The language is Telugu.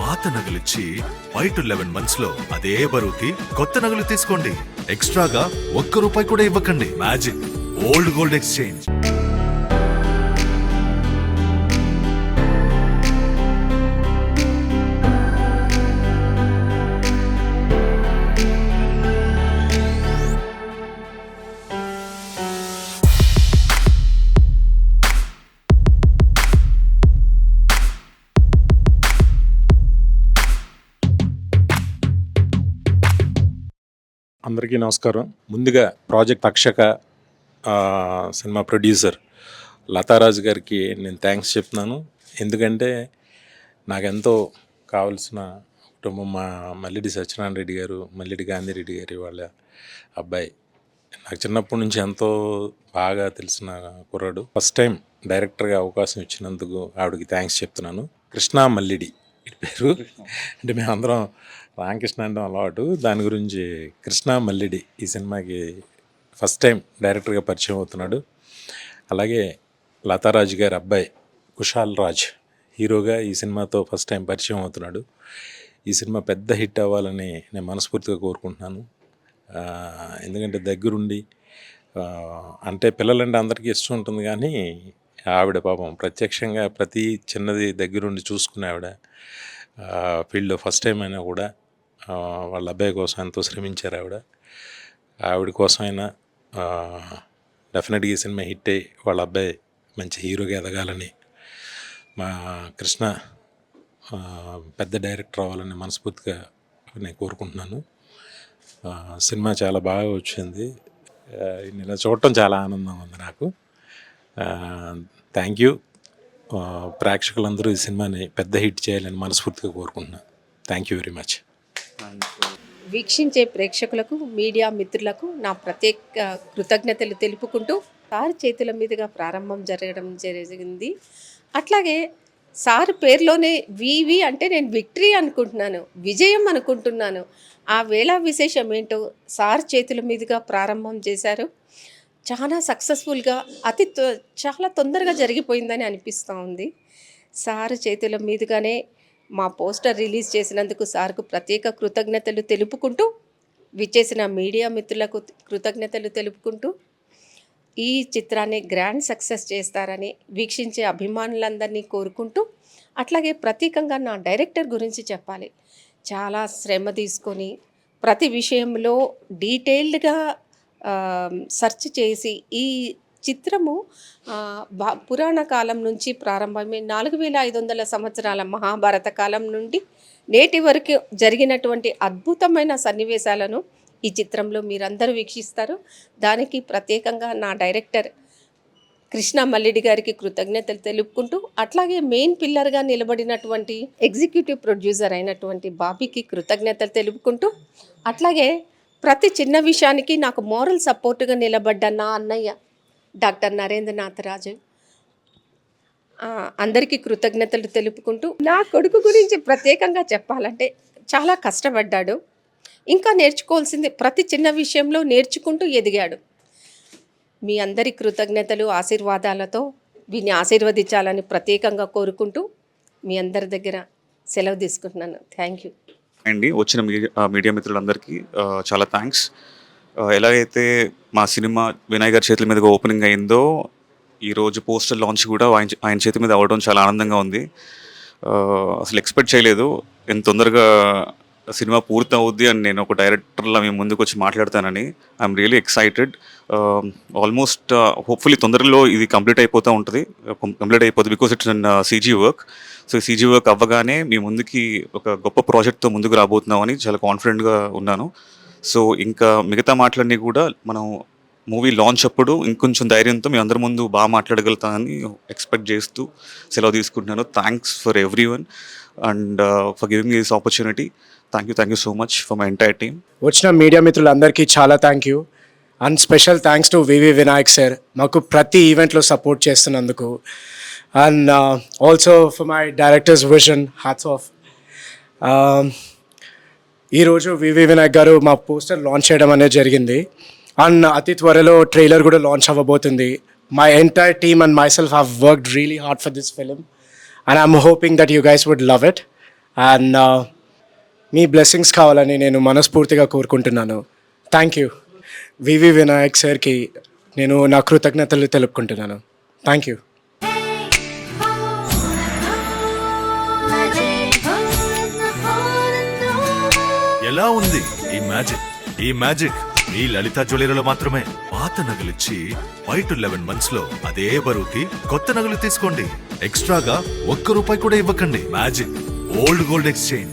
పాత నగలిచ్చి 5 to 11 months లో అదే బరువుకి కొత్త నగలు తీసుకోండి. ఎక్స్ట్రాగా ₹1 కూడా ఇవ్వకండి. Magic old gold exchange. అందరికీ నమస్కారం. ముందుగా project Takshaka cinema producer Latharaju గారికి నేను థ్యాంక్స్ చెప్తున్నాను. ఎందుకంటే నాకెంతో కావలసిన కుటుంబం మా మల్లిడి సత్యనారాయణ రెడ్డి గారు, మల్లిడి గాంధీ రెడ్డి గారి వాళ్ళ అబ్బాయి. నాకు చిన్నప్పటి నుంచి ఎంతో బాగా తెలిసిన కుర్రాడు. ఫస్ట్ టైం డైరెక్టర్గా అవకాశం ఇచ్చినందుకు ఆవిడకి థ్యాంక్స్ చెప్తున్నాను. కృష్ణ మల్లిడి పేరు, అంటే మేమందరం రామకృష్ణ అంటే అలవాటు. దాని గురించి కృష్ణ మల్లిడి ఈ సినిమాకి ఫస్ట్ టైం డైరెక్టర్గా పరిచయం అవుతున్నాడు. అలాగే లతారాజు గారి అబ్బాయి కుషాల్ రాజ్ హీరోగా ఈ సినిమాతో ఫస్ట్ టైం పరిచయం అవుతున్నాడు. ఈ సినిమా పెద్ద హిట్ అవ్వాలని నేను మనస్ఫూర్తిగా కోరుకుంటున్నాను. ఎందుకంటే దగ్గరుండి అంటే పిల్లలంటే అందరికీ ఇష్టం ఉంటుంది, కానీ ఆవిడ పాపం ప్రత్యక్షంగా ప్రతి చిన్నది దగ్గరుండి చూసుకునే ఆవిడ ఫీల్డ్లో ఫస్ట్ టైం అయినా కూడా వాళ్ళ అబ్బాయి కోసం ఎంతో శ్రమించారు. ఆవిడ కోసమైనా డెఫినెట్గా ఈ సినిమా హిట్ అయ్యి వాళ్ళ అబ్బాయి మంచి హీరోగా ఎదగాలని, మా కృష్ణ పెద్ద డైరెక్టర్ అవ్వాలని మనస్ఫూర్తిగా నేను కోరుకుంటున్నాను. సినిమా చాలా బాగా వచ్చింది. ఇలా చూడటం చాలా ఆనందంగా ఉంది నాకు. Thank you. ప్రేక్షకులందరూ ఈ సినిమాని పెద్ద హిట్ చేయాలని మనస్ఫూర్తిగా కోరుకుంటున్నాను. Thank you very much. వీక్షించే ప్రేక్షకులకు, మీడియా మిత్రులకు నా ప్రత్యేక కృతజ్ఞతలు తెలుపుకుంటూ, సార్ చేతుల మీదుగా ప్రారంభం జరగడం జరిగింది. అట్లాగే సార్ పేరులోనే వివి అంటే నేను విక్టరీ అనుకుంటున్నాను, విజయం అనుకుంటున్నాను. ఆ వేళ విశేషం ఏంటో సార్ చేతుల మీదుగా ప్రారంభం చేశారు. చాలా సక్సెస్ఫుల్గా చాలా తొందరగా జరిగిపోయిందని అనిపిస్తూ ఉంది. సార్ చేతుల మీదుగానే మా పోస్టర్ రిలీజ్ చేసినందుకు సార్కు ప్రత్యేక కృతజ్ఞతలు తెలుపుకుంటూ, విచ్చేసిన మీడియా మిత్రులకు కృతజ్ఞతలు తెలుపుకుంటూ, ఈ చిత్రాన్ని గ్రాండ్ సక్సెస్ చేస్తారని వీక్షించే అభిమానులందరినీ కోరుకుంటూ, అట్లాగే ప్రత్యేకంగా నా డైరెక్టర్ గురించి చెప్పాలి. చాలా శ్రమ తీసుకొని ప్రతి విషయంలో డీటెయిల్డ్గా సెర్చ్ చేసి ఈ చిత్రము పురాణ కాలం నుంచి ప్రారంభమై 4500 సంవత్సరాల మహాభారత కాలం నుండి నేటి వరకు జరిగినటువంటి అద్భుతమైన సన్నివేశాలను ఈ చిత్రంలో మీరందరూ వీక్షిస్తారు. దానికి ప్రత్యేకంగా నా డైరెక్టర్ కృష్ణ మల్లిడి గారికి కృతజ్ఞతలు తెలుపుకుంటూ, అట్లాగే మెయిన్ పిల్లర్గా నిలబడినటువంటి ఎగ్జిక్యూటివ్ ప్రొడ్యూసర్ అయినటువంటి బాబీకి కృతజ్ఞతలు తెలుపుకుంటూ, అట్లాగే ప్రతి చిన్న విషయానికి నాకు మోరల్ సపోర్ట్గా నిలబడ్డ నా అన్నయ్య డాక్టర్ నరేంద్రనాథ్ రాజు అందరికీ కృతజ్ఞతలు తెలుపుకుంటూ, నా కొడుకు గురించి ప్రత్యేకంగా చెప్పాలంటే చాలా కష్టపడ్డాడు. ఇంకా నేర్చుకోవాల్సింది ప్రతి చిన్న విషయంలో నేర్చుకుంటూ ఎదిగాడు. మీ అందరి కృతజ్ఞతలు, ఆశీర్వాదాలతో వీని ఆశీర్వదించాలని ప్రత్యేకంగా కోరుకుంటూ మీ అందరి దగ్గర సెలవు తీసుకుంటున్నాను. థ్యాంక్ యూ అండి. వచ్చిన మీడియా మిత్రులందరికీ చాలా థ్యాంక్స్. ఎలాగైతే మా సినిమా వినాయక్ గారి చేతుల మీదుగా ఓపెనింగ్ అయిందో, ఈరోజు పోస్టర్ లాంచ్ కూడా ఆయన చేతి మీద అవ్వడం చాలా ఆనందంగా ఉంది. అసలు ఎక్స్పెక్ట్ చేయలేదు ఎంత తొందరగా సినిమా పూర్తి అవుద్ది అని. నేను ఒక డైరెక్టర్లా మేము ముందుకు వచ్చి మాట్లాడతానని. I'm really excited. Almost hopefully తొందరలో ఇది కంప్లీట్ అయిపోతుంది because it's an CG work. So ఈ సీజీ వర్క్ అవ్వగానే మీ ముందుకి ఒక గొప్ప ప్రాజెక్ట్తో ముందుకు రాబోతున్నామని చాలా కాన్ఫిడెంట్గా ఉన్నాను. సో ఇంకా మిగతా మాటలన్నీ కూడా మనం మూవీ లాంచ్ అప్పుడు ఇంకొంచెం ధైర్యంతో మీ అందరి ముందు బాగా మాట్లాడగలుగుతానని ఎక్స్పెక్ట్ చేస్తూ సెలవు తీసుకుంటున్నాను. Thanks for every one and for giving this opportunity. Thank you so much for my entire team. వచ్చిన మీడియా మిత్రులందరికీ చాలా thank you. And special thanks to VV Vinayak sir, మాకు ప్రతి ఈవెంట్లో సపోర్ట్ చేస్తున్నందుకు. And also for my director's vision, hats off. ఈరోజు వివి వినాయక్ గారు మా పోస్టర్ లాంచ్ చేయడం అనేది జరిగింది. అండ్ అతి త్వరలో ట్రైలర్ కూడా లాంచ్ అవ్వబోతుంది. My entire team and myself have worked really hard for this film and I'm hoping that you guys would love it. And మీ బ్లెస్సింగ్స్ కావాలని నేను మనస్ఫూర్తిగా కోరుకుంటున్నాను. Thank you. వివి వినాయక్ సార్కి నేను నా కృతజ్ఞతలు తెలుపుకుంటున్నాను. Thank you. ఎలా ఉంది ఈ మ్యాజిక్? ఈ మ్యాజిక్ మీ లలిత జ్యువెలరీలో మాత్రమే. పాత నగలిచ్చి 5 to 11 months లో అదే బరువుకి కొత్త నగలు తీసుకోండి. ఎక్స్ట్రాగా 1 రూపాయి కూడా ఇవ్వకండి. Magic old gold exchange.